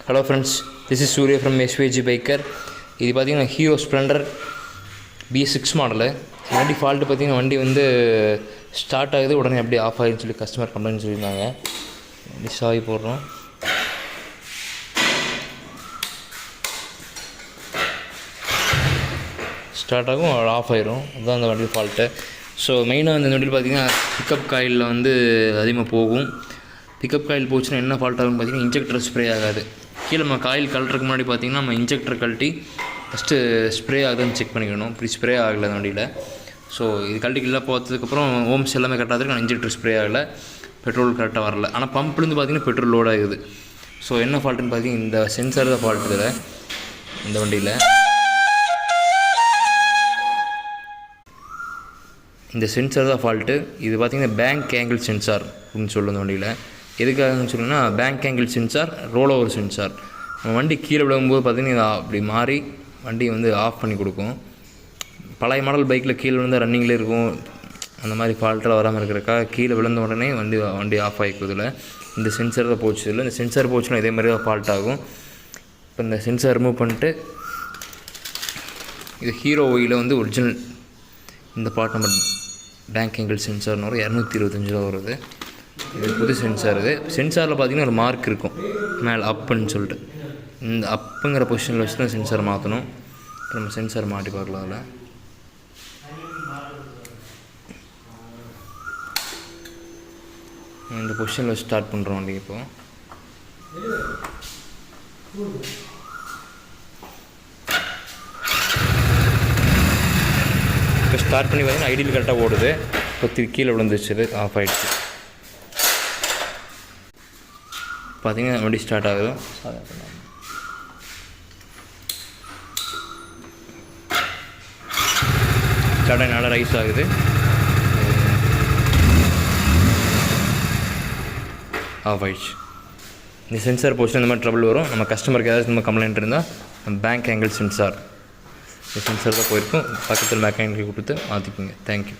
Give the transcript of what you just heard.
Hello friends, this is Surya from SVG biker. இது பார்த்திங்கன்னா Hero Splendor B6 model. வண்டி fault பார்த்திங்கன்னா வண்டி வந்து ஸ்டார்ட் ஆகுது, உடனே அப்படியே ஆஃப் ஆகிடுன்னு சொல்லி கஸ்டமர் கம்ப்ளைண்ட் சொல்லியிருந்தாங்க. வண்டி சாவி போடுறோம். ஸ்டார்ட் ஆகும், ஆஃப் ஆயிரும். அதுதான் அந்த வண்டி ஃபால்ட்டு. ஸோ மெயினாக இந்த வண்டியில் பார்த்திங்கன்னா பிக்கப் காயிலில் வந்து அதிகமாக போகும். பிக்கப் காயில் போச்சுன்னா என்ன ஃபால்ட் ஆகும்னு பார்த்திங்கன்னா இன்ஜெக்டர் ஸ்ப்ரே ஆகாது. கீழே நம்ம காயில் கழட்டுறதுக்கு முன்னாடி பார்த்திங்கன்னா நம்ம இன்ஜெக்டர் கழட்டி ஃபஸ்ட்டு ஸ்ப்ரே ஆகுதுன்னு செக் பண்ணிக்கணும். இப்படி ஸ்ப்ரே ஆகலை அந்த வண்டியில். ஸோ இது கழட்டி கீழே போகிறதுக்கப்புறம் ஓம்ஸ் எல்லாமே கரெக்டாக இருக்குது. ஆனால் இன்ஜெக்டர் ஸ்ப்ரே ஆகலை, பெட்ரோல் கரெக்டாக வரல. ஆனால் பம்ப்லேருந்து பார்த்திங்கன்னா பெட்ரோல் லோட் ஆகுது. ஸோ என்ன ஃபால்ட்டுன்னு பார்த்திங்கன்னா இந்த சென்சார் தான் ஃபால்ட் இதில், இந்த வண்டியில். இந்த சென்சார் தான் ஃபால்ட்டு. இது பார்த்திங்கன்னா பேங்க் ஆங்கிள் சென்சார் அப்படின்னு சொல்லுவோம் இந்த வண்டியில். எதுக்காகன்னு சொன்னீங்கன்னா bank angle sensor, role over sensor. நம்ம வண்டி கீழே விழுகும்போது பார்த்திங்கன்னா அப்படி மாறி வண்டி வந்து ஆஃப் பண்ணி கொடுக்கும். பழைய மாடல் பைக்கில் கீழே விழுந்தால் ரன்னிங்கில் இருக்கும். அந்த மாதிரி ஃபால்ட்டெல்லாம் வராமல் இருக்கிறக்காக கீழே விழுந்த உடனே வண்டி ஆஃப் ஆகிக்கிறதுல இந்த சென்சார் தான் போச்சு. இல்லை இந்த சென்சார் போச்சுன்னா இதே மாதிரி தான் ஃபால்ட் ஆகும். இப்போ இந்த சென்சார் ரிமூவ் பண்ணிட்டு இது ஹீரோ ஒயில் வந்து ஒரிஜினல் இந்த பார்ட் நம்பர் பேங்க் ஆங்கிள் சென்சார்னு வரும். 225 ரூபா வருது. இது புது சென்சார். இது சென்சாரில் பார்த்திங்கன்னா ஒரு மார்க் இருக்கும் மேலே, அப்புன்னு சொல்லிட்டு. இந்த அப்புங்கிற பொசிஷனில் வச்சு தான் சென்சார் மாற்றணும். இப்போ நம்ம சென்சார் மாட்டி பார்க்கலாம். அதில் இந்த பொசிஷனில் வச்சு ஸ்டார்ட் பண்ணுறோம் வண்டி. இப்போது இப்போ ஸ்டார்ட் பண்ணி பார்த்தீங்கன்னா ஐடியில் கரெக்டாக ஓடுது. இப்போ கீழே விழுந்துச்சு, ஆஃப் ஆகிடுச்சு. பார்த்திங்கன்னா வண்டி ஸ்டார்ட் ஆகுது. ஸ்டார்ட் ஆகி நல்லா ரைஸ் ஆகுது, ஆஃப் ஆயிடுச்சு. இந்த சென்சார் போச்சுன்னா இந்த மாதிரி ட்ரபிள் வரும். நம்ம கஸ்டமருக்கு ஏதாவது நம்ம கம்ப்ளைண்ட் இருந்தால் பேங்க் ஆங்கிள் சென்சார், இந்த சென்சார் தான் போயிருக்கும். பக்கத்தில் மெக்கானிக்கு கொடுத்து மாற்றிக்கோங்க. தேங்க்யூ.